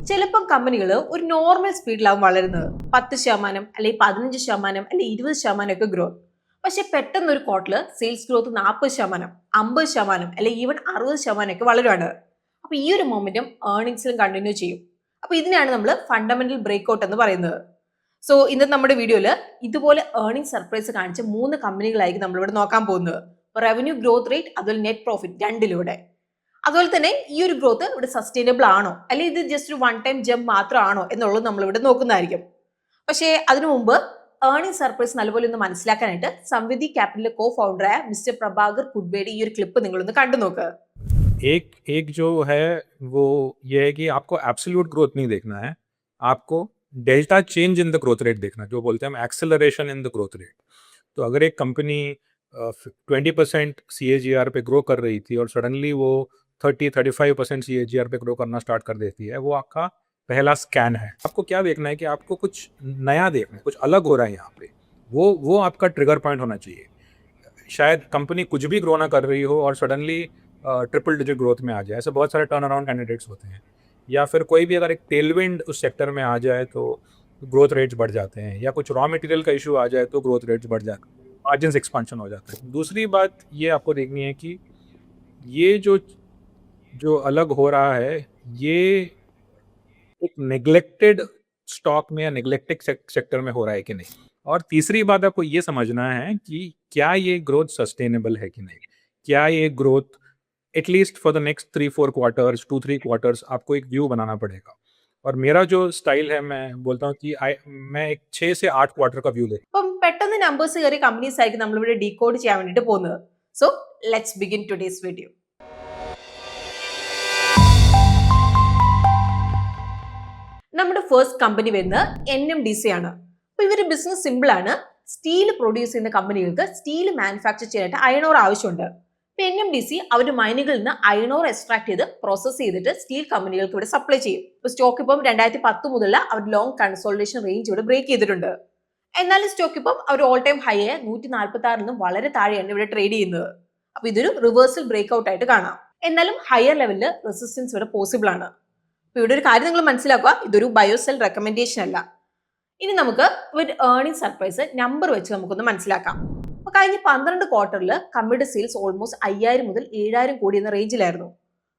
ചിലപ്പം കമ്പനികൾ ഒരു നോർമൽ സ്പീഡിലാവും വളരുന്നത് 10% അല്ലെങ്കിൽ 15% അല്ലെങ്കിൽ 20% ഒക്കെ ഗ്രോത്ത്. പക്ഷെ പെട്ടെന്ന് ഒരു ക്വാർട്ടറിൽ സെയിൽസ് ഗ്രോത്ത് 40%, 50% അല്ലെങ്കിൽ ഈവൻ 60% ഒക്കെ വളരുവാണ്. അപ്പൊ ഈ ഒരു മൊമെന്റം ഏർണിംഗ്സിലും കണ്ടിന്യൂ ചെയ്യും. അപ്പൊ ഇതിനെയാണ് നമ്മൾ ഫണ്ടമെന്റൽ ബ്രേക്ക്ഔട്ട് എന്ന് പറയുന്നത്. സോ ഇന്നത്തെ നമ്മുടെ വീഡിയോയിൽ ഇതുപോലെ ഏർണിംഗ് സർപ്രൈസ് കാണിച്ച 3 കമ്പനികളായിരിക്കും നമ്മളിവിടെ നോക്കാൻ പോകുന്നത്. റവന്യൂ ഗ്രോത്ത് റേറ്റ് അതുപോലെ നെറ്റ് പ്രോഫിറ്റ് രണ്ടിലൂടെ. അതുപോലെ തന്നെ ഈ ഒരു ഗ്രോത്ത് ഇവിടെ സസ്റ്റൈനബിൾ ആണോ അല്ലെങ്കിൽ ഇത് ജസ്റ്റ് ഒരു വൺ ടൈം ജംപ് മാത്രമാണോ എന്നുള്ളത് നമ്മൾ ഇവിടെ നോക്കുന്നതായിരിക്കും. പക്ഷേ അതിനു മുമ്പ് ഏർണിംഗ് സർപ്രൈസ് നല്ലപോലെ ഒന്ന് മനസ്സിലാക്കാനായിട്ട് സംവിധി ക്യാപിറ്റലിലെ കോ ഫൗണ്ടറായ മിസ്റ്റർ പ്രഭാകർ കുഡ്ബേയുടെ ഈ ഒരു ക്ലിപ്പ് നിങ്ങളൊന്ന് കണ്ടു നോക്കുക. एक एक जो है वो ये है कि आपको एब्सोल्यूट ग्रोथ नहीं देखना है, आपको delta change in the growth rate देखना है, जो बोलते हैं हम acceleration in the growth rate. तो अगर एक कंपनी 20% CAGR पे ग्रो कर रही थी और सडनली वो 30-35% CAGR पे ग्रो करना स्टार्ट कर देती है, वो आपका पहला स्कैन है. आपको क्या देखना है कि आपको कुछ नया देखना है, कुछ अलग हो रहा है यहाँ पे. वो आपका ट्रिगर पॉइंट होना चाहिए. शायद कंपनी कुछ भी ग्रो ना कर रही हो और सडनली ट्रिपल डिजिट ग्रोथ में आ जाए. ऐसे बहुत सारे टर्न अराउंड कैंडिडेट्स होते हैं. या फिर कोई भी अगर एक टेलविंड उस सेक्टर में आ जाए तो ग्रोथ रेट्स बढ़ जाते हैं, या कुछ रॉ मटेरियल का इशू आ जाए तो ग्रोथ रेट्स बढ़ जाते हैं, मार्जिन एक्सपांशन हो जाता है. दूसरी बात ये आपको देखनी है कि ये जो अलग हो रहा है, ये एक नेग्लेक्टेड स्टॉक में या नेग्लेक्टेड सेक्टर में हो रहा है कि नहीं. और तीसरी बात आपको ये समझना है कि क्या ये ग्रोथ सस्टेनेबल है कि नहीं. क्या ये growth at least for the next 3-4 quarters, 2-3 quarters आपको एक व्यू बनाना पड़ेगा. और मेरा जो स्टाइल है, मैं बोलता हूँ कि मैं एक 6 से 8 क्वार्टर का व्यू ले. അപ്പം പെട്ടെന്ന് നമ്പേഴ്സ് കയറിയ കമ്പനീസ് ആയിരിക്കും നമ്മളിവിടെ ഡീകോഡ് ചെയ്യാൻ വേണ്ടിയിട്ട് പോകുന്നത്. So let's begin today's video. നമ്മുടെ ഫസ്റ്റ് കമ്പനി വരുന്നത് NMDC ആണ്. അപ്പൊ ഇവരുടെ ബിസിനസ് സിമ്പിൾ ആണ്. സ്റ്റീൽ പ്രൊഡ്യൂസ് ചെയ്യുന്ന കമ്പനികൾക്ക് സ്റ്റീൽ മാനുഫാക്ചർ ചെയ്യാനായിട്ട് അയൺ ഓർ ആവശ്യമുണ്ട്. ഇപ്പൊ NMDC അവരുടെ മൈനുകളിൽ നിന്ന് അയൺ ഓർ എക്സ്ട്രാക്ട് ചെയ്ത് പ്രോസസ് ചെയ്തിട്ട് സ്റ്റീൽ കമ്പനികൾക്ക് ഇവിടെ സപ്ലൈ ചെയ്യും. ഇപ്പൊ സ്റ്റോക്ക് ഇപ്പം 2010 മുതലുള്ള അവരുടെ ലോങ് കൺസോളിഡേഷൻ റേഞ്ച് ഇവിടെ ബ്രേക്ക് ചെയ്തിട്ടുണ്ട്. എന്നാലും സ്റ്റോക്ക് ഇപ്പം അവർ ഓൾ ടൈം ഹൈ 146 നിന്നും വളരെ താഴെയാണ് ഇവിടെ ട്രേഡ് ചെയ്യുന്നത്. അപ്പൊ ഇതൊരു റിവേഴ്സൽ ബ്രേക്ക് ഔട്ട് ആയിട്ട് കാണാം. എന്നാലും ഹയർ ലെവലിൽ റെസിസ്റ്റൻസ് ഇവിടെ പോസിബിൾ ആണ്. അപ്പൊ ഇവിടെ ഒരു കാര്യം നിങ്ങൾ മനസ്സിലാക്കുക, ഇതൊരു ബയോസെൽ റെക്കമെൻഡേഷൻ അല്ല. ഇനി നമുക്ക് ഒരു ഏർണിംഗ് സർപ്രൈസ് നമ്പർ വെച്ച് നമുക്കൊന്ന് മനസ്സിലാക്കാം. അപ്പൊ കഴിഞ്ഞ 12 ക്വാർട്ടറിൽ കമ്പനിയുടെ സെയിൽസ് ഓൾമോസ്റ്റ് 5000 മുതൽ 7000 കോടി എന്ന റേഞ്ചിലായിരുന്നു.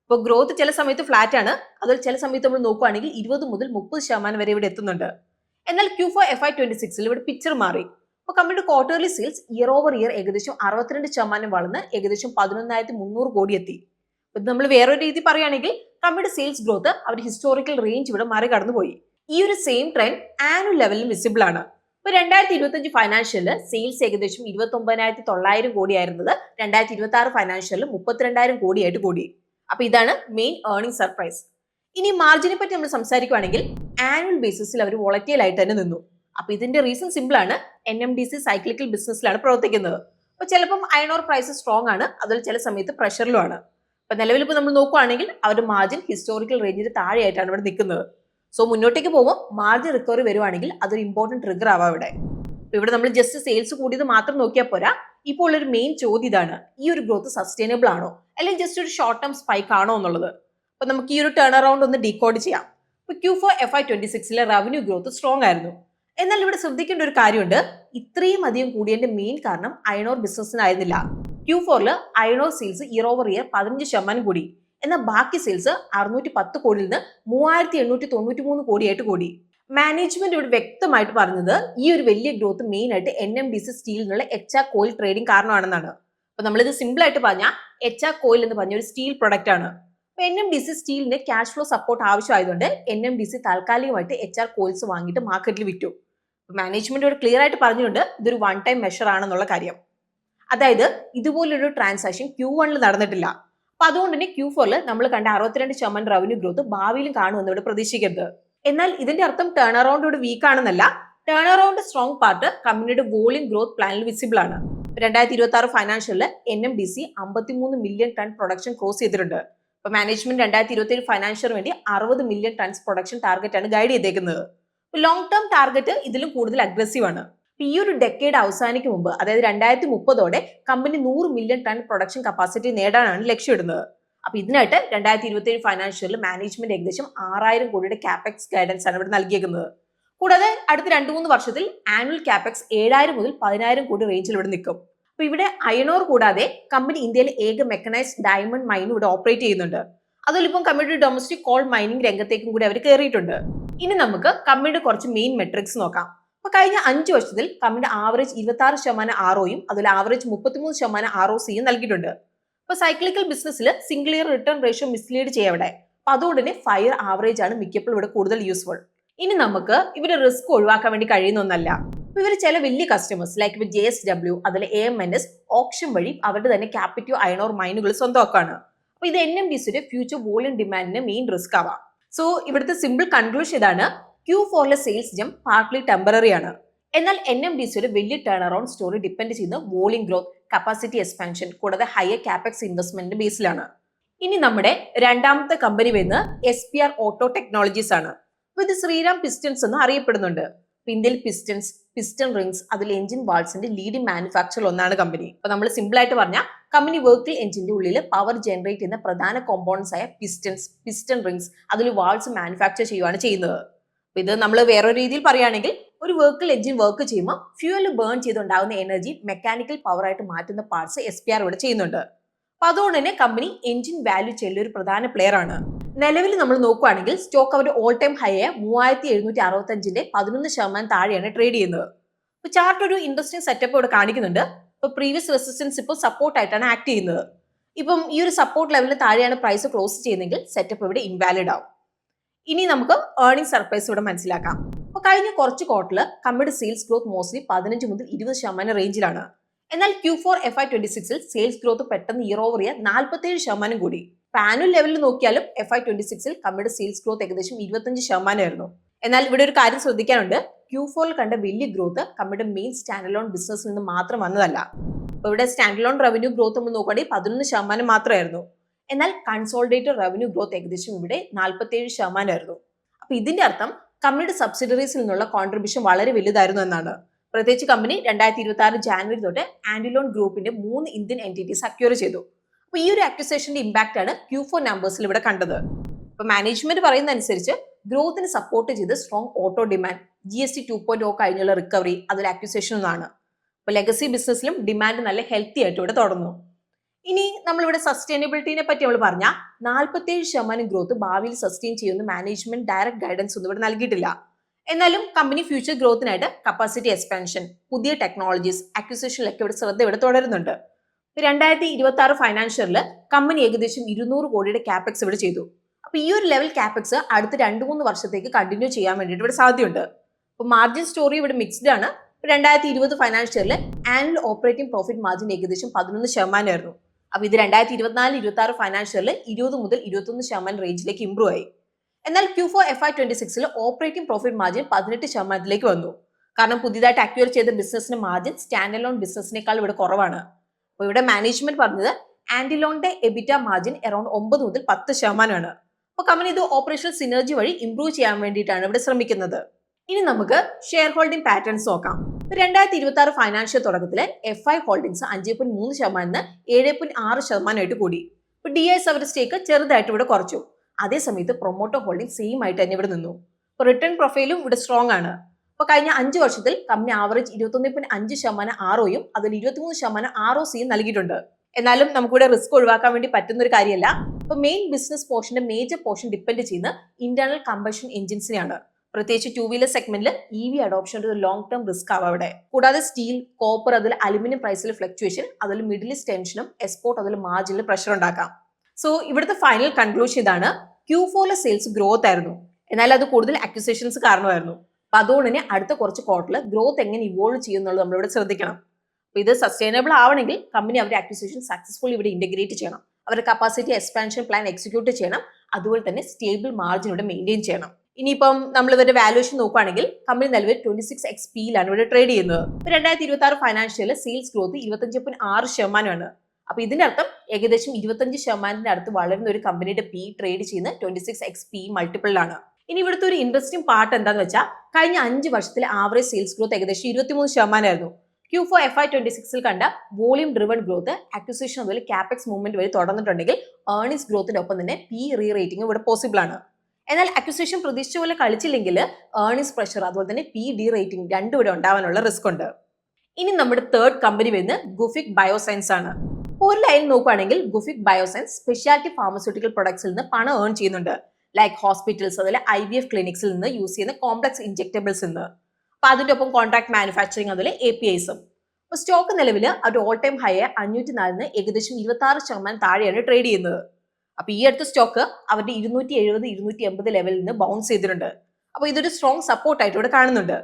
അപ്പോൾ ഗ്രോത്ത് ചില സമയത്ത് ഫ്ലാറ്റ് ആണ്, അതിൽ ചില സമയത്ത് നമ്മൾ നോക്കുകയാണെങ്കിൽ 20 മുതൽ 30% വരെ ഇവിടെ എത്തുന്നുണ്ട്. എന്നാൽ Q4 FY26 ഇവിടെ പിക്ചർ മാറി. അപ്പോൾ കമ്പനിയുടെ quarterly sales year over year ഏകദേശം 62% വളർന്ന് ഏകദേശം 11,300 കോടി എത്തി. ഇത് നമ്മൾ വേറൊരു രീതി പറയുകയാണെങ്കിൽ കമ്പനിയുടെ സെയിൽസ് ഗ്രോത്ത് അവരുടെ ഹിസ്റ്റോറിക്കൽ റേഞ്ച് ഇവിടെ മറികടന്നു പോയി. ഈ ഒരു സെയിം ട്രെൻഡ് ആനുവൽ ലെവലിൽ വിസിബിൾ ആണ്. ഇപ്പൊ 2025 ഫൈനാൻഷ്യലില് സെയിൽസ് ഏകദേശം 29,900 കോടി ആയിരുന്നത് 2026 ഫൈനാൻഷ്യലിൽ 32,000 കോടിയായിട്ട് കൂടി. അപ്പൊ ഇതാണ് മെയിൻ ഏർണിംഗ് സർപ്രൈസ്. ഇനി മാർജിനെ പറ്റി നമ്മൾ സംസാരിക്കുകയാണെങ്കിൽ ആനുവൽ ബേസിസിൽ അവർ വോളറ്റൈൽ ആയിട്ട് തന്നെ നിന്നു. അപ്പൊ ഇതിന്റെ റീസൺ സിമ്പിൾ ആണ്. NMDC സൈക്ലിക്കൽ ബിസിനസ്സിലാണ് പ്രവർത്തിക്കുന്നത്. അപ്പൊ ചിലപ്പം അയൺ ഓർ പ്രൈസ് സ്ട്രോങ് ആണ്, അതിൽ ചില സമയത്ത് പ്രഷറിലും ആണ്. അപ്പൊ നിലവിൽ ഇപ്പൊ നമ്മൾ നോക്കുകയാണെങ്കിൽ അവരുടെ മാർജിൻ ഹിസ്റ്റോറിക്കൽ റേഞ്ചിന് താഴെയായിട്ടാണ് ഇവിടെ നിൽക്കുന്നത്. സോ മുന്നോട്ടേക്ക് പോകുമ്പോൾ മാർജിൻ റിക്കവറി വരുവാണെങ്കിൽ അതൊരു ഇമ്പോർട്ടന്റ് ട്രിഗർ ആവാം ഇവിടെ. ഇവിടെ നമ്മൾ ജസ്റ്റ് സെയിൽസ് കൂടിയത് മാത്രം നോക്കിയാൽ പോരാ. ഇപ്പോൾ ഉള്ളൊരു മെയിൻ ചോദ്യം ഇതാണ്, ഈ ഒരു ഗ്രോത്ത് സസ്റ്റൈനബിൾ ആണോ അല്ലെങ്കിൽ ജസ്റ്റ് ഒരു ഷോർട്ട് ടേം സ്പൈക്ക് ആണോ എന്നുള്ളത്. അപ്പൊ നമുക്ക് ഈ ഒരു ടേൺ അറൗണ്ട് ഒന്ന് ഡീകോഡ് ചെയ്യാം. ഇപ്പൊ Q4 FY26 revenue growth strong ആയിരുന്നു. എന്നാൽ ഇവിടെ ശ്രദ്ധിക്കേണ്ട ഒരു കാര്യമുണ്ട്, ഇത്രയും അധികം കൂടിയതിന്റെ മെയിൻ കാരണം അയൺ ഓർ ബിസിനസ്സിനായിരുന്നില്ല. Q4 iron ore sales year over year 15% കൂടി. എന്നാൽ ബാക്കി സെയിൽസ് 610 കോടിയിൽ നിന്ന് 3893 കോടിയായിട്ട് കൂടി. മാനേജ്മെന്റ് ഇവിടെ വ്യക്തമായിട്ട് പറഞ്ഞത് ഈ ഒരു വലിയ ഗ്രോത്ത് മെയിൻ ആയിട്ട് NMDC സ്റ്റീലിനുള്ള HR കോയിൽ ട്രേഡിംഗ് കാരണമാണെന്നാണ്. അപ്പൊ നമ്മളിത് സിമ്പിൾ ആയിട്ട് പറഞ്ഞാൽ HR കോയിൽ എന്ന് പറഞ്ഞ ഒരു സ്റ്റീൽ പ്രൊഡക്റ്റ് ആണ്. അപ്പൊ NMDC സ്റ്റീലിന് ക്യാഷ് ഫ്ലോ സപ്പോർട്ട് ആവശ്യമായതുകൊണ്ട് NMDC താൽക്കാലികമായിട്ട് HR കോയിൽസ് വാങ്ങിയിട്ട് മാർക്കറ്റിൽ വിറ്റു. മാനേജ്മെന്റ് ഇവിടെ ക്ലിയർ ആയിട്ട് പറഞ്ഞിട്ടുണ്ട് ഇതൊരു വൺ ടൈം മെഷർ ആണെന്നുള്ള കാര്യം. അതായത് ഇതുപോലൊരു ട്രാൻസാക്ഷൻ Q1 നടന്നിട്ടില്ല. അപ്പൊ അതുകൊണ്ട് തന്നെ Q4 നമ്മൾ കണ്ട 62% റവന്യൂ ഗ്രോത്ത് ഭാവിയിലും കാണുമെന്ന് ഇവിടെ പ്രതീക്ഷിക്കരുത്. എന്നാൽ ഇതിന്റെ അർത്ഥം ടേൺ അറൗണ്ട് ഇവിടെ വീക്ക് ആണെന്നല്ല. ടേൺ അറൗണ്ട് സ്ട്രോങ് പാർട്ട് കമ്പനിയുടെ വോളിയം ഗ്രോത്ത് പ്ലാനിൽ വിസിബിൾ ആണ്. 2026 ഫൈനാൻഷ്യലിൽ NMDC 53 million tonne production cross ചെയ്തിട്ടുണ്ട്. അപ്പൊ മാനേജ്മെന്റ് 2027 ഫൈനാൻഷ്യലിന് വേണ്ടി 60 മില്യൺ ടൺസ് പ്രൊഡക്ഷൻ ടാർഗറ്റ് ആണ് ഗൈഡ് ചെയ്തേക്കുന്നത്. ലോങ് ടേം ടാർഗറ്റ് ഇതിലും കൂടുതൽ അഗ്രസീവ് ആണ്. ഈ ഒരു ഡെക്കേഡ് അവസാനിക്കും മുമ്പ്, അതായത് 2030ഓടെ company 100 million tonne production capacity നേടാനാണ് ലക്ഷ്യമിടുന്നത്. അപ്പൊ ഇതിനായിട്ട് 2027 ഫൈനാൻഷ്യലിൽ മാനേജ്മെന്റ് ഏകദേശം 6000 കോടിയുടെ കാപെക്സ് ഗൈഡൻസ് ആണ് ഇവിടെ നൽകിയിരിക്കുന്നത്. കൂടാതെ അടുത്ത 2-3 വർഷത്തിൽ ആനുവൽ കാപെക്സ് 7000 മുതൽ 10000 കോടി റേഞ്ചിൽ ഇവിടെ നിൽക്കും. അപ്പൊ ഇവിടെ അയണോർ കൂടാതെ കമ്പനി ഇന്ത്യയിലെ ഏക മെക്കനൈസ്ഡ് ഡയമണ്ട് മൈനും ഇവിടെ ഓപ്പറേറ്റ് ചെയ്യുന്നുണ്ട്. അതുപോലെ ഇപ്പം കമ്പനിയുടെ ഡൊമസ്റ്റിക് കോൾ മൈനിങ് രംഗത്തേക്കും കൂടി അവർ കയറിയിട്ടുണ്ട്. ഇനി നമുക്ക് കമ്പനിയുടെ കുറച്ച് മെയിൻ മെട്രിക്സ് നോക്കാം. അപ്പൊ കഴിഞ്ഞ 5 വർഷത്തിൽ കമ്പനിയുടെ ആവറേജ് 26% ആർഒയും അതുപോലെ ആവറേജ് 33% ആർഒസിയും നൽകിയിട്ടുണ്ട്. അപ്പൊ സൈക്ലിക്കൽ ബിസിനസ്സിൽ single year return ratio mislead ചെയ്യവിടെ. അപ്പൊ അതുകൊണ്ട് തന്നെ 5 ആവറേജ് ആണ് മിക്കപ്പോഴും ഇവിടെ കൂടുതൽ യൂസ്ഫുൾ. ഇനി നമുക്ക് ഇവരുടെ റിസ്ക് ഒഴിവാക്കാൻ വേണ്ടി കഴിയുന്ന ഒന്നല്ല. ഇവർ ചില വലിയ കസ്റ്റമേഴ്സ് ലൈക്ക് JSW അതുപോലെ AMNS ഓപ്ഷൻ വഴി അവരുടെ തന്നെ ക്യാപിറ്റോ അയണോർ മൈനുകൾ സ്വന്തമാക്കാണ്. അപ്പൊ ഇത് NMDCയുടെ ഫ്യൂച്ചർ വോളിയം ഡിമാൻഡിന് മെയിൻ റിസ്ക് ആവാം. സോ ഇവിടുത്തെ സിമ്പിൾ കൺക്ലൂഷൻ ഇതാണ്, Q4 sales jump partly temporary ആണ്. എന്നാൽ NMDCയുടെ വലിയ ടേൺ അറൌണ്ട് സ്റ്റോറി ഡിപ്പെൻഡ് ചെയ്യുന്ന വോളിയം ഗ്രോത്ത്, കപ്പാസിറ്റി എക്സ്പാൻഷൻ കൂടാതെ ഹയർ കാപെക്സ് ഇൻവെസ്റ്റ്മെന്റ് ബേസിലാണ്. ഇനി നമ്മുടെ രണ്ടാമത്തെ കമ്പനി വരുന്നത് SPR ഓട്ടോ ടെക്നോളജീസ് ആണ്. അപ്പൊ ഇത് ശ്രീറാം പിസ്റ്റൻസ് എന്ന് അറിയപ്പെടുന്നുണ്ട്. ഇന്ത്യയിൽ പിസ്റ്റൺ റിംഗ്സ് അതിൽ എഞ്ചിൻ വാൾസിന്റെ ലീഡിംഗ് മാനുഫാക്ചർ ഒന്നാണ് കമ്പനി. അപ്പൊ നമ്മൾ സിമ്പിൾ ആയിട്ട് പറഞ്ഞാൽ കമ്പനി വെഹിക്കിൾ എഞ്ചിന്റെ ഉള്ളിൽ പവർ ജനറേറ്റ് ചെയ്യുന്ന പ്രധാന കോമ്പൗണ്ട്സ് ആയ പിസ്റ്റൺ റിംഗ്സ് അതിൽ വാൾസ് മാനുഫാക്ചർ ചെയ്യുകയാണ് ചെയ്യുന്നത്. അപ്പൊ ഇത് നമ്മൾ വേറൊരു രീതിയിൽ പറയുകയാണെങ്കിൽ ഒരു വെഹിക്കിൾ എഞ്ചിൻ വർക്ക് ചെയ്യുമ്പോൾ ഫ്യൂവൽ ബേൺ ചെയ്തുണ്ടാകുന്ന എനർജി മെക്കാനിക്കൽ പവർ ആയിട്ട് മാറ്റുന്ന പാർട്സ് SPR ഇവിടെ ചെയ്യുന്നുണ്ട്. അപ്പൊ അതുകൊണ്ട് തന്നെ കമ്പനി എഞ്ചിൻ വാല്യൂ ചെയിനിൽ ഒരു പ്രധാന പ്ലെയർ ആണ്. നിലവിൽ നമ്മൾ നോക്കുകയാണെങ്കിൽ സ്റ്റോക്ക് അവരുടെ ഓൾ ടൈം ഹൈ 3765 11% താഴെയാണ് ട്രേഡ് ചെയ്യുന്നത്. ഇപ്പൊ ചാർട്ട് ഒരു ഇൻട്രസ്റ്റിംഗ് സെറ്റപ്പ് ഇവിടെ കാണിക്കുന്നുണ്ട്. ഇപ്പൊ പ്രീവിയസ് റെസിസ്റ്റൻസ് ഇപ്പോൾ സപ്പോർട്ട് ആയിട്ടാണ് ആക്ട് ചെയ്യുന്നത്. ഇപ്പം ഈ ഒരു സപ്പോർട്ട് ലെവലിന് താഴെയാണ് പ്രൈസ് ക്ലോസ് ചെയ്യുന്നതെങ്കിൽ സെറ്റപ്പ് ഇവിടെ ഇൻവാലിഡ് ആവും. ഇനി നമുക്ക് ഏർണിംഗ് സർപ്രൈസ് ഇവിടെ മനസ്സിലാക്കാം. അപ്പൊ കഴിഞ്ഞ കുറച്ച് ക്വാർട്ടറിൽ കമ്പനിയുടെ സെയിൽസ് ഗ്രോത്ത് മോസ്റ്റ്ലി 15 മുതൽ 20% റേഞ്ചിലാണ്. എന്നാൽ Q4 FY26 സെയിൽസ് ഗ്രോത്ത് പെട്ടെന്ന് ഇയർ ഓവർ ഇയർ 47% കൂടി. ആനുവൽ ലെവലിൽ നോക്കിയാലും FY26 കമ്പനിയുടെ സെയിൽസ് ഗ്രോത്ത് ഏകദേശം 25% ആയിരുന്നു. എന്നാൽ ഇവിടെ ഒരു കാര്യം ശ്രദ്ധിക്കാനുണ്ട്, Q4 കണ്ട വലിയ ഗ്രോത്ത് കമ്പനിയുടെ മെയിൻ സ്റ്റാൻഡലോൺ ബിസിനസ്സിൽ നിന്ന് മാത്രം വന്നതല്ല. അപ്പൊ ഇവിടെ സ്റ്റാൻഡലോൺ റവന്യൂ ഗ്രോത്ത് നമ്മൾ നോക്കുകയാണെങ്കിൽ 11% മാത്രമായിരുന്നു. എന്നാൽ കൺസോളിഡേറ്റഡ് റവന്യൂ ഗ്രോത്ത് ഏകദേശം ഇവിടെ 47% ആയിരുന്നു. അപ്പൊ ഇതിന്റെ അർത്ഥം കമ്പനിയുടെ സബ്സിഡറീസിൽ നിന്നുള്ള കോൺട്രിബ്യൂഷൻ വളരെ വലുതായിരുന്നു എന്നാണ്. പ്രത്യേകിച്ച് കമ്പനി 2026 ജാനുവരി തൊട്ട് ആൻഡിലോൺ ഗ്രൂപ്പിന്റെ 3 ഇന്ത്യൻ എൻറ്റിറ്റീസ് അക്വയർ ചെയ്തു. അപ്പൊ ഈ ഒരു അക്വിസിഷന്റെ ഇമ്പാക്ട് ആണ് Q4 നമ്പേഴ്സിൽ ഇവിടെ കണ്ടത്. അപ്പൊ മാനേജ്മെന്റ് പറയുന്ന അനുസരിച്ച് ഗ്രോത്തിന് സപ്പോർട്ട് ചെയ്ത് സ്ട്രോങ് ഓട്ടോ ഡിമാൻഡ്, GST 2.0 കഴിഞ്ഞുള്ള റിക്കവറി, അതിൽ അക്വിസിഷൻ ഒന്നാണ്. അപ്പൊ ലെഗസി ബിസിനസ്സിലും ഡിമാൻഡ് നല്ല ഹെൽത്തി ആയിട്ട് ഇവിടെ തുടർന്നു. ഇനി നമ്മളിവിടെ സസ്റ്റൈനബിലിറ്റിനെ പറ്റി നമ്മൾ പറഞ്ഞാൽ 47% ഗ്രോത്ത് ഭാവിയിൽ സസ്റ്റെയിൻ ചെയ്യുന്ന മാനേജ്മെന്റ് ഡയറക്ട് ഗൈഡൻസ് ഒന്നും ഇവിടെ നൽകിയിട്ടില്ല. എന്നാലും കമ്പനി ഫ്യൂച്ചർ ഗ്രോത്തിനായിട്ട് കപ്പാസിറ്റി എക്സ്പാൻഷൻ, പുതിയ ടെക്നോളജീസ്, അക്വിസിഷനിലൊക്കെ ഇവിടെ ശ്രദ്ധ ഇവിടെ തുടരുന്നുണ്ട്. 2026 ഫൈനാൻഷ്യലിൽ കമ്പനി ഏകദേശം 200 കോടിയുടെ കാപെക്സ് ഇവിടെ ചെയ്തു. അപ്പൊ ഈ ഒരു ലെവൽ കാപെക്സ് അടുത്ത 2-3 വർഷത്തേക്ക് കണ്ടിന്യൂ ചെയ്യാൻ വേണ്ടിയിട്ട് ഇവിടെ സാധ്യതയുണ്ട്. അപ്പൊ മാർജിൻ സ്റ്റോറി ഇവിടെ മിക്സ്ഡ് ആണ്. 2020 ഫൈനാൻഷ്യലിൽ ആനുവൽ ഓപ്പറേറ്റിംഗ് പ്രോഫിറ്റ് മാർജിൻ ഏകദേശം 11% ആയിരുന്നു. അപ്പൊ ഇത് 2024-26 ഫൈനാൻഷ്യലിൽ 20 മുതൽ 21% റേഞ്ചിലേക്ക് ഇംപ്രൂവ് ആയി. എന്നാൽ Q4 FY26 operating profit margin 18%ലേക്ക് വന്നു. കാരണം പുതിയതായിട്ട് അക്വയർ ചെയ്ത ബിസിനസിന്റെ മാർജിൻ സ്റ്റാൻഡലോൺ ബിസിനസിനേക്കാൾ ഇവിടെ കുറവാണ്. അപ്പൊ ഇവിടെ മാനേജ്മെന്റ് പറഞ്ഞത് ആൻഡിലോണിന്റെ എബിറ്റ മാർജിൻ അറൌണ്ട് 9 മുതൽ 10% ആണ്. അപ്പൊ കമ്പനി ഇത് ഓപ്പറേഷണൽ സിനർജി വഴി ഇംപ്രൂവ് ചെയ്യാൻ വേണ്ടിയിട്ടാണ് ഇവിടെ ശ്രമിക്കുന്നത്. ഇനി നമുക്ക് ഷെയർ ഹോൾഡിംഗ് പാറ്റേൺസ് നോക്കാം. 2026 ഫൈനാൻഷ്യൽ തുടക്കത്തില് FI ഹോൾഡിംഗ്സ് 5.3% 7.6% കൂടി. ഇപ്പൊ DIS അവരുടെ സ്റ്റേക്ക് ചെറുതായിട്ട് ഇവിടെ കുറച്ചു. അതേസമയത്ത് പ്രൊമോട്ടർ ഹോൾഡിംഗ് സെയിം ആയിട്ട് തന്നെ ഇവിടെ നിന്നു. അപ്പൊ റിട്ടേൺ പ്രൊഫൈലും ഇവിടെ സ്ട്രോങ് ആണ്. അപ്പൊ കഴിഞ്ഞ 5 വർഷത്തിൽ കമ്പനി ആവറേജ് 21.5% ആർഒയും അതിൽ 23% ROCയും നൽകിയിട്ടുണ്ട്. എന്നാലും നമുക്കിവിടെ റിസ്ക് ഒഴിവാക്കാൻ വേണ്ടി പറ്റുന്ന ഒരു കാര്യമല്ല. അപ്പൊ മെയിൻ ബിസിനസ് പോർഷന്റെ മേജർ പോർഷൻ ഡിപ്പെൻഡ് ചെയ്യുന്ന ഇന്റേണൽ കമ്പഷൻ എഞ്ചിൻസിനെയാണ്. പ്രത്യേകിച്ച് 2 വീലർ സെഗ്മെന്റിൽ EV അഡോപ്ഷൻ ഒരു ലോങ് ടേം റിസ്ക് ആവും അവിടെ. കൂടാതെ സ്റ്റീൽ, കോപ്പർ, അതിൽ അലുമിനിയം പ്രൈസിൽ ഫ്ലക്ച്വേഷൻ, അതിൽ മിഡിൽ ഈസ്റ്റ് ടെൻഷനും എക്സ്പോർട്ട് അതിൽ മാർജിനിൽ പ്രഷർ ഉണ്ടാക്കാം. സോ ഇവിടുത്തെ ഫൈനൽ കൺക്ലൂഷൻ ഇതാണ്, Q4 സെയിൽസ് ഗ്രോത്ത് ആയിരുന്നു, എന്നാൽ അത് കൂടുതൽ അക്വിസിഷൻസ് കാരണമായിരുന്നു. അപ്പൊ അതുകൊണ്ട് തന്നെ അടുത്ത കുറച്ച് ക്വാർട്ടറിൽ ഗ്രോത്ത് എങ്ങനെ ഇവോൾവ് ചെയ്യുന്നുള്ളത് നമ്മളിവിടെ ശ്രദ്ധിക്കണം. അപ്പൊ ഇത് സസ്റ്റൈനബിൾ ആവണമെങ്കിൽ കമ്പനി അവരുടെ അക്വിസിഷൻ സക്സസ്ഫുള്ളി ഇവിടെ ഇന്റഗ്രേറ്റ് ചെയ്യണം, അവരുടെ കപ്പാസിറ്റി എക്സ്പാൻഷൻ പ്ലാൻ എക്സിക്യൂട്ട് ചെയ്യണം, അതുപോലെ തന്നെ സ്റ്റേബിൾ മാർജിൻ ഇവിടെ മെയിൻറ്റെയിൻ ചെയ്യണം. ഇനിയിപ്പം നമ്മൾ ഇവരുടെ വാല്യൂഷൻ നോക്കുകയാണെങ്കിൽ കമ്പനി നിലവിൽ 26x PE-ലാണ് ഇവിടെ ട്രേഡ് ചെയ്യുന്നത്. 2026 ഫൈനാൻഷ്യലിൽ സെയിൽസ് ഗ്രോത്ത് 25.6% ആണ്. അപ്പൊ ഇതിന്റെ അർത്ഥം ഏകദേശം 25% അടുത്ത് വളരുന്ന ഒരു കമ്പനിയുടെ PE ട്രേഡ് ചെയ്യുന്ന 26x PE മൾട്ടിപ്പിളിലാണ്. ഇനി ഇവിടുത്തെ ഒരു ഇൻട്രസ്റ്റിംഗ് പാർട്ട് എന്താന്ന് വെച്ചാൽ കഴിഞ്ഞ 5 വർഷത്തിലെ ആവറേജ് സെയിൽസ് ഗ്രോത്ത് ഏകദേശം 23% ആയിരുന്നു. Q4 FY26 കണ്ട വോളിയം ഡ്രിവൺ ഗ്രോത്ത്, അക്വിസിഷൻ അതുപോലെ ക്യാപെക്സ് മൂവ്മെന്റ് വഴി തുടർന്നിട്ടുണ്ടെങ്കിൽ ഏർണിംഗ്സ് ഗ്രോത്തിന്റെ ഒപ്പം തന്നെ പി റീ റേറ്റിംഗ് ഇവിടെ പോസിബിൾ ആണ്. എന്നാൽ അക്വിസിഷൻ പ്രതീക്ഷിച്ച പോലെ കളിച്ചില്ലെങ്കിൽ ഏർണിംഗ്സ് പ്രഷർ അതുപോലെ തന്നെ പി ഡി റേറ്റിംഗ് രണ്ടും ഇവിടെ ഉണ്ടാവാനുള്ള റിസ്ക് ഉണ്ട്. ഇനി നമ്മുടെ തേർഡ് കമ്പനി വരുന്നത് ഗുഫിക് ബയോസയൻസ് ആണ്. ഒരു ലൈൻ നോക്കുകയാണെങ്കിൽ ഗുഫിക് ബയോസയൻസ് സ്പെഷ്യാലിറ്റി ഫാർമസ്യൂട്ടിക്കൽ പ്രൊഡക്ട്സിൽ നിന്ന് പണം ഏൺ ചെയ്യുന്നുണ്ട്. ലൈക്ക് ഹോസ്പിറ്റൽസ് അതുപോലെ IVF ക്ലിനിക്സിൽ നിന്ന് യൂസ് ചെയ്യുന്ന കോംപ്ലക്സ് ഇൻജെക്ടബിൾസ് നിന്ന്. അപ്പൊ അതിന്റെ ഒപ്പം കോൺട്രാക്ട് മാനുഫാക്ചറിങ് അതുപോലെ APIs. അപ്പൊ സ്റ്റോക്ക് നിലവിൽ ഒരു ഓൾ ടൈം ഹൈ 504 ഏകദേശം 26% താഴെയാണ് ട്രേഡ് ചെയ്യുന്നത്. അപ്പൊ ഈ അടുത്ത സ്റ്റോക്ക് അവരുടെ 270-280 ലെവലിൽ നിന്ന് ബൗൺസ് ചെയ്തിട്ടുണ്ട്. അപ്പൊ ഇതൊരു സ്ട്രോങ് സപ്പോർട്ട് ആയിട്ട് ഇവിടെ കാണുന്നുണ്ട്.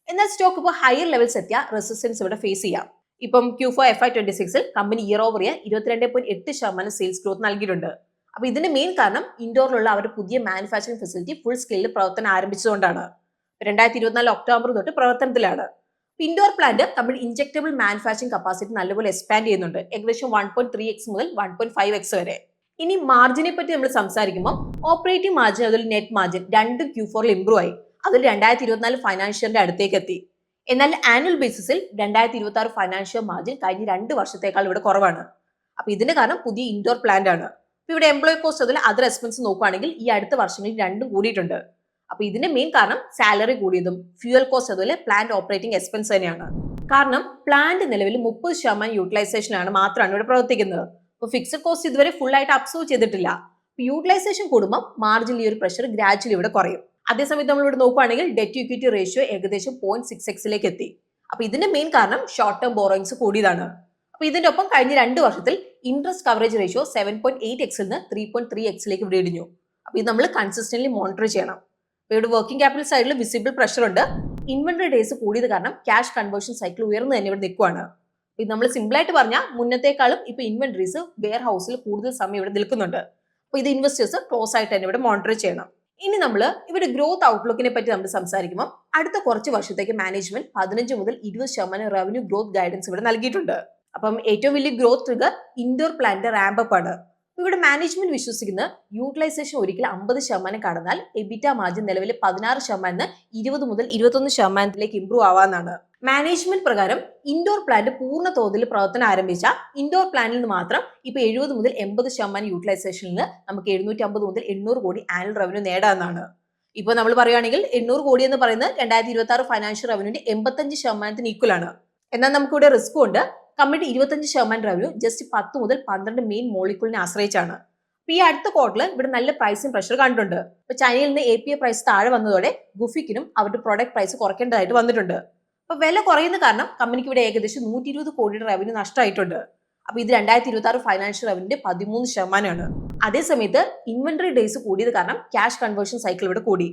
എന്നാൽ സ്റ്റോക്ക് ഇപ്പോൾ ഹയർ ലെവൽസ് എത്തിയ റെസിസ്റ്റൻസ് ഇവിടെ ഫേസ് ചെയ്യാം. ഇപ്പം Q4 FY26 company year over year 22.8% sales growth നൽകിയിട്ടുണ്ട്. അപ്പൊ ഇതിന്റെ മെയിൻ കാരണം ഇൻഡോറിലുള്ള അവരുടെ പുതിയ മാനുഫാക്ചറിംഗ് ഫെസിലിറ്റി ഫുൾ സ്കെയിലിൽ പ്രവർത്തനം ആരംഭിച്ചതുകൊണ്ടാണ്. 2024 ഒക്ടോബർ തൊട്ട് പ്രവർത്തനത്തിലാണ്. ഇൻഡോർ പ്ലാന്റ് നമ്മുടെ ഇൻജെക്ടബിൾ മാനുഫാക്ചറിംഗ് കപ്പാസിറ്റി നല്ലപോലെ എക്സ്പാൻഡ് ചെയ്യുന്നുണ്ട്, ഏകദേശം 1.3x മുതൽ 1.5x വരെ. ഇനി മാർജിനെ പറ്റി നമ്മൾ സംസാരിക്കുമ്പോൾ ഓപ്പറേറ്റിംഗ് മാർജിൻ അതുപോലെ നെറ്റ് മാർജിൻ രണ്ടും Q4 ഇംപ്രൂവ് ആയി. അതിൽ 2024 ഫൈനാൻഷ്യലിന്റെ അടുത്തേക്ക് എത്തി. എന്നാൽ ആനുവൽ ബേസിസിൽ 2026 ഫൈനാൻഷ്യൽ മാർജിൻ കഴിഞ്ഞ 2 വർഷത്തേക്കാൾ ഇവിടെ കുറവാണ്. അപ്പൊ ഇതിന്റെ കാരണം പുതിയ ഇൻഡോർ പ്ലാന്റ് ആണ്. അപ്പൊ ഇവിടെ എംപ്ലോയി കോസ്റ്റ് അതുപോലെ അതർ എക്സ്പെൻസ് നോക്കുകയാണെങ്കിൽ ഈ അടുത്ത വർഷങ്ങളിൽ രണ്ടും കൂടിയിട്ടുണ്ട്. അപ്പൊ ഇതിന്റെ മെയിൻ കാരണം സാലറി കൂടിയതും ഫ്യൂവൽ കോസ്റ്റ് അതുപോലെ പ്ലാന്റ് ഓപ്പറേറ്റിംഗ് എക്സ്പെൻസ് തന്നെയാണ്. കാരണം പ്ലാന്റ് നിലവിൽ 30% യൂട്ടിലൈസേഷൻ ആണ് മാത്രമാണ് ഇവിടെ പ്രവർത്തിക്കുന്നത്. അപ്പൊ ഫിക്സഡ് കോസ്റ്റ് ഇതുവരെ ഫുൾ ആയിട്ട് അബ്സോർവ് ചെയ്തിട്ടില്ല. യൂട്ടിലൈസേഷൻ കൂടുമ്പോൾ മാർജിനിൽ ഈ ഒരു പ്രഷർ ഗ്രാജുവലി ഇവിടെ കുറയും. അതേസമയത്ത് നമ്മൾ ഇവിടെ നോക്കുകയാണെങ്കിൽ ഡെറ്റ് ഇക്വിറ്റി റേഷ്യോ ഏകദേശം 0.6x എത്തി. അപ്പൊ ഇതിന്റെ മെയിൻ കാരണം ഷോർട്ട് ടേം ബോറോയിങ്സ് കൂടിയതാണ്. അപ്പൊ ഇതിന്റെ ഒപ്പം കഴിഞ്ഞ 2 വർഷത്തിൽ ഇൻട്രസ്റ്റ് കവറേജ് റേഷ്യോ 7.8x നിന്ന് 3.3x ഇവിടെ ഇടിഞ്ഞു. അപ്പൊ ഇത് നമ്മൾ കൺസിസ്റ്റന്റ്ലി മോണിറ്റർ ചെയ്യണം. ഇവിടെ വർക്കിംഗ് ക്യാപിറ്റൽ സൈഡിൽ വിസിബിൾ പ്രഷർ ഉണ്ട്. ഇൻവെന്ററി ഡേയ്സ് കൂടിയത് കാരണം ക്യാഷ് കൺവേർഷൻ സൈക്കിൾ ഉയർന്നു തന്നെ ഇവിടെ നിൽക്കുവാണ്. ഇത് നമ്മൾ സിമ്പിൾ ആയിട്ട് പറഞ്ഞാൽ മുന്നത്തേക്കാളും ഇപ്പൊ ഇൻവെന്ററീസ് വെയർ ഹൗസിൽ കൂടുതൽ സമയം ഇവിടെ നിൽക്കുന്നുണ്ട്. അപ്പൊ ഇത് ഇൻവെസ്റ്റേഴ്സ് ക്ലോസ് ആയിട്ട് തന്നെ ഇവിടെ മോണിറ്റർ ചെയ്യണം. ഇനി നമ്മൾ ഇവിടെ ഗ്രോത്ത് ഔട്ട്ലുക്കിനെ പറ്റി നമ്മൾ സംസാരിക്കുമ്പോൾ അടുത്ത കുറച്ച് വർഷത്തേക്ക് മാനേജ്മെന്റ് 15 മുതൽ 20% റവന്യൂ ഗ്രോത്ത് ഗൈഡൻസ് ഇവിടെ നൽകിയിട്ടുണ്ട്. അപ്പം ഏറ്റവും വലിയ growth trigger indoor plant ramp up ആണ്. ഇവിടെ മാനേജ്മെന്റ് വിശ്വസിക്കുന്ന യൂട്ടിലൈസേഷൻ ഒരിക്കൽ 50% കടന്നാൽ എബിറ്റ മാർജിൻ നിലവിൽ 16% 20 മുതൽ 21% ഇംപ്രൂവ് ആവാന്നാണ്. മാനേജ്മെന്റ് പ്രകാരം ഇൻഡോർ പ്ലാന്റ് പൂർണ്ണ തോതിൽ പ്രവർത്തനം ആരംഭിച്ച ഇൻഡോർ പ്ലാന്റിൽ നിന്ന് മാത്രം ഇപ്പൊ 70 മുതൽ 80% യൂട്ടിലൈസേഷനിൽ നിന്ന് നമുക്ക് 750 മുതൽ 800 കോടി ആനുവൽ റവന്യൂ നേടാമെന്നാണ്. ഇപ്പൊ നമ്മൾ പറയുകയാണെങ്കിൽ 800 കോടി എന്ന് പറയുന്നത് 2026 ഫൈനാൻഷ്യൽ റവന്യൂന്റെ 85% ഈക്വൽ ആണ്. എന്നാൽ നമുക്കിവിടെ റിസ്ക് ഉണ്ട്. കമ്പനി 25% റവന്യൂ ജസ്റ്റ് 10 മുതൽ 12 മെയിൻ മോളിക്യൂളിനെ ആശ്രയിച്ചാണ്. അപ്പൊ ഈ അടുത്ത ക്വാർട്ടറിൽ ഇവിടെ നല്ല പ്രൈസിംഗ് പ്രഷർ കണ്ടിട്ടുണ്ട്. ഇപ്പൊ ചൈനയിൽ നിന്ന് API പ്രൈസ് താഴെ വന്നതോടെ ഗുഫിക്കിനും അവരുടെ പ്രൊഡക്റ്റ് പ്രൈസ് കുറയ്ക്കേണ്ടതായിട്ട് വന്നിട്ടുണ്ട്. അപ്പൊ വില കുറയുന്ന കാരണം കമ്പനിക്ക് ഇവിടെ ഏകദേശം 120 കോടിയുടെ റവന്യൂ നഷ്ടമായിട്ടുണ്ട്. അപ്പൊ ഇത് 2026 ഫൈനാൻഷ്യൽ റവന്യൂന്റെ 13%. അതേസമയത്ത് ഇൻവെന്ററി ഡേയ്സ് കൂടിയത് കാരണം ക്യാഷ് കൺവേർഷൻ സൈക്കിൾ ഇവിടെ കൂടി.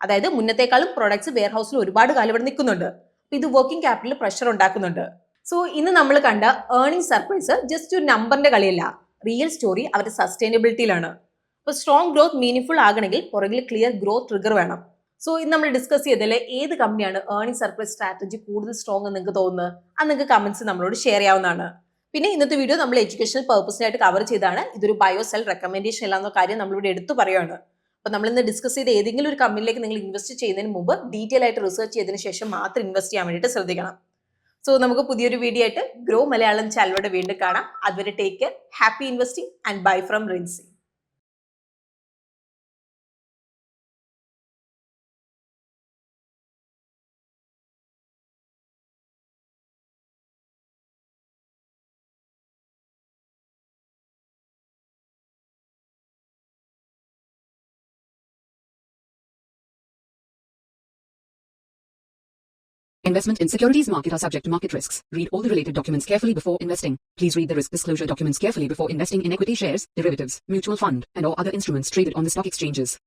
അതായത് മുന്നത്തേക്കാളും പ്രൊഡക്ട്സ് വെയർ ഹൗസിൽ ഒരുപാട് കാലം ഇവിടെ നിൽക്കുന്നുണ്ട്. അപ്പൊ ഇത് വർക്കിംഗ് ക്യാപിറ്റലിൽ പ്രഷർ ഉണ്ടാക്കുന്നുണ്ട്. സോ ഇന്ന് നമ്മൾ കണ്ട ഏർണിംഗ് സർപ്രൈസ് ജസ്റ്റ് ഒരു നമ്പറിന്റെ കളിയല്ല, റിയൽ സ്റ്റോറി അവരുടെ സസ്റ്റൈനബിലിറ്റിയിലാണ്. അപ്പൊ സ്ട്രോങ് ഗ്രോത്ത് മീനിങ് ആകണമെങ്കിൽ പുറകിൽ ക്ലിയർ ഗ്രോത്ത് ട്രിഗർ വേണം. സോ ഇന്ന് നമ്മൾ ഡിസ്കസ് ചെയ്തതിൽ ഏത് കമ്പനിയാണ് ഏർണിംഗ് സർപ്രൈസ് സ്ട്രാറ്റജി കൂടുതൽ സ്ട്രോങ് എന്ന് നിങ്ങൾക്ക് തോന്നുന്നത് അത് നിങ്ങൾക്ക് കമന്റ്സ് നമ്മളോട് ഷെയർ ചെയ്യാവുന്നതാണ്. പിന്നെ ഇന്നത്തെ വീഡിയോ നമ്മൾ എഡ്യൂക്കേഷണൽ പർപ്പസിനായിട്ട് കവർ ചെയ്താണ്. ഇതൊരു ബയോ സെൽ റെക്കമെൻഡേഷൻ അല്ലാന്ന കാര്യം നമ്മളിവിടെ എടുത്തു പറയുകയാണ്. അപ്പൊ നമ്മൾ ഇന്ന് ഡിസ്കസ് ചെയ്ത ഏതെങ്കിലും ഒരു കമ്പനിയിലേക്ക് നിങ്ങൾ ഇൻവെസ്റ്റ് ചെയ്യുന്നതിന് മുമ്പ് ഡീറ്റെയിൽ ആയിട്ട് റിസർച്ച് ചെയ്തതിനു ശേഷം മാത്രം ഇൻവെസ്റ്റ് ചെയ്യാൻ വേണ്ടിയിട്ട് ശ്രദ്ധിക്കണം. സോ നമുക്ക് പുതിയൊരു വീഡിയോ ആയിട്ട് ഗ്രോ മലയാളം ചാനലോടെ വീണ്ടും കാണാം. അതുവരെ take care, happy investing and bye from Rincy. Investment in securities market are subject to market risks. Read all the related documents carefully before investing. Please read the risk disclosure documents carefully before investing in equity shares, derivatives, mutual fund, and or other instruments traded on the stock exchanges.